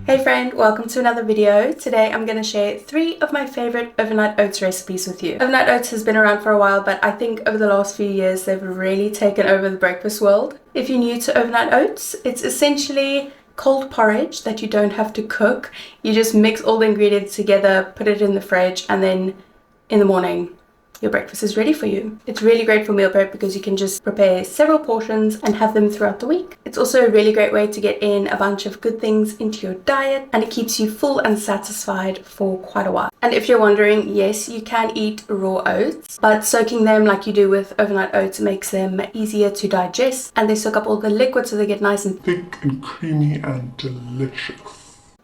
Hey friend, welcome to another video. Today I'm going to share 3 of my favorite overnight oats recipes with you. Overnight oats has been around for a while, but I think over the last few years they've really taken over the breakfast world. If you're new to overnight oats, it's essentially cold porridge that you don't have to cook. You just mix all the ingredients together, put it in the fridge, and then in the morning your breakfast is ready for you. It's really great for meal prep because you can just prepare several portions and have them throughout the week. It's also a really great way to get in a bunch of good things into your diet, and it keeps you full and satisfied for quite a while. And if you're wondering, yes, you can eat raw oats, but soaking them like you do with overnight oats makes them easier to digest, and they soak up all the liquid so they get nice and thick and creamy and delicious.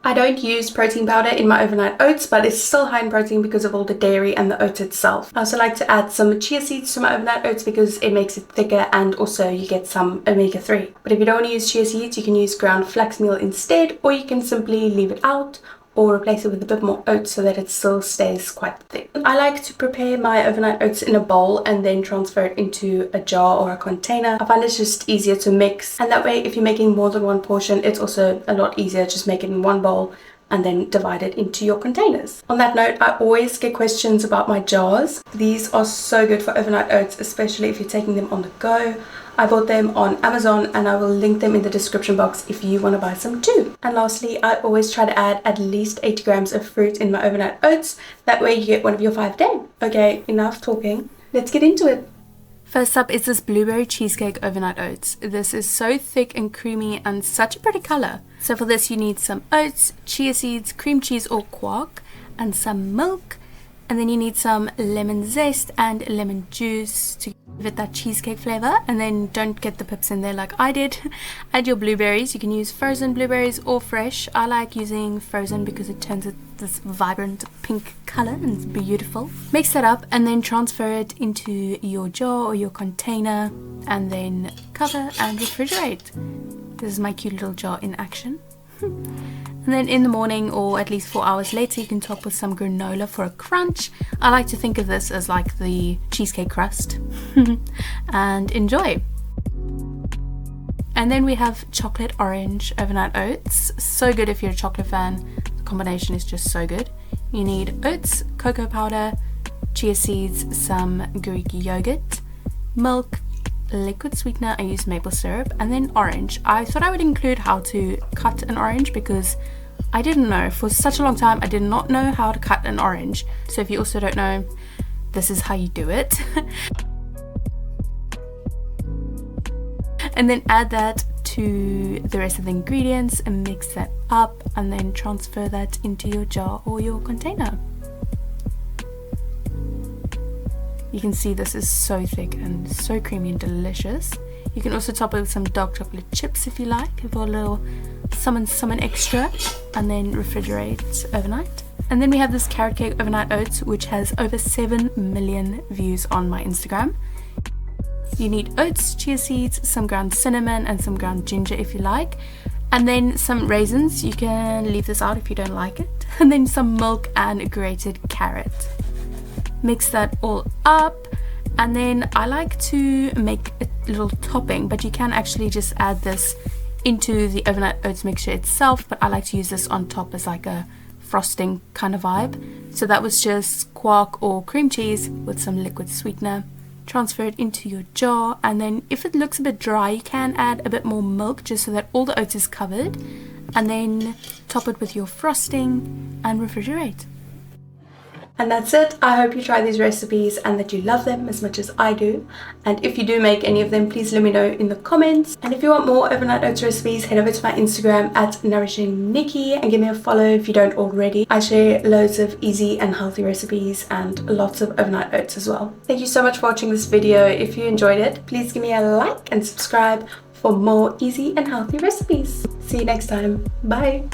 I don't use protein powder in my overnight oats, but it's still high in protein because of all the dairy and the oats itself. I also like to add some chia seeds to my overnight oats because it makes it thicker, and also you get some omega-3. But if you don't want to use chia seeds, you can use ground flax meal instead, or you can simply leave it out or replace it with a bit more oats so that it still stays quite thick. I like to prepare my overnight oats in a bowl and then transfer it into a jar or a container. I find it's just easier to mix, and that way if you're making more than one portion, it's also a lot easier. Just make it in one bowl and then divide it into your containers. On that note, I always get questions about my jars. These are so good for overnight oats, especially if you're taking them on the go. I bought them on Amazon and I will link them in the description box if you want to buy some too. And lastly, I always try to add at least 80 grams of fruit in my overnight oats. That way you get one of your 5 days. Okay, enough talking. Let's get into it. First up is this blueberry cheesecake overnight oats. This is so thick and creamy and such a pretty color. So for this you need some oats, chia seeds, cream cheese or quark, and some milk. And then you need some lemon zest and lemon juice to give it that cheesecake flavor. And then don't get the pips in there like I did. Add your blueberries. You can use frozen blueberries or fresh. I like using frozen because it turns it this vibrant pink color and it's beautiful. Mix that up and then transfer it into your jar or your container, and then cover and refrigerate. This is my cute little jar in action. And then in the morning, or at least 4 hours later, you can top with some granola for a crunch. I like to think of this as like the cheesecake crust. And enjoy. And then we have chocolate orange overnight oats. So good if you're a chocolate fan. The combination is just so good. You need oats, cocoa powder, chia seeds, some Greek yogurt, milk, liquid sweetener. I use maple syrup, and then orange. I thought I would include how to cut an orange because I didn't know. For such a long time I did not know how to cut an orange. So if you also don't know, this is how you do it. And then add that to the rest of the ingredients and mix that up, and then transfer that into your jar or your container. You can see this is so thick and so creamy and delicious. You can also top it with some dark chocolate chips if you like, for a little summon extra, and then refrigerate overnight. And then we have this carrot cake overnight oats, which has over 7 million views on my Instagram. You need oats, chia seeds, some ground cinnamon, and some ground ginger if you like. And then some raisins. You can leave this out if you don't like it. And then some milk and grated carrot. Mix that all up, and then I like to make a little topping, but you can actually just add this into the overnight oats mixture itself, but I like to use this on top as like a frosting kind of vibe. So that was just quark or cream cheese with some liquid sweetener. Transfer it into your jar, and then if it looks a bit dry, you can add a bit more milk just so that all the oats is covered, and then top it with your frosting and refrigerate. And that's it. I hope you try these recipes and that you love them as much as I do. And if you do make any of them, please let me know in the comments. And if you want more overnight oats recipes, head over to my Instagram at nourishingnikki and give me a follow if you don't already. I share loads of easy and healthy recipes and lots of overnight oats as well. Thank you so much for watching this video. If you enjoyed it, please give me a like and subscribe for more easy and healthy recipes. See you next time. Bye.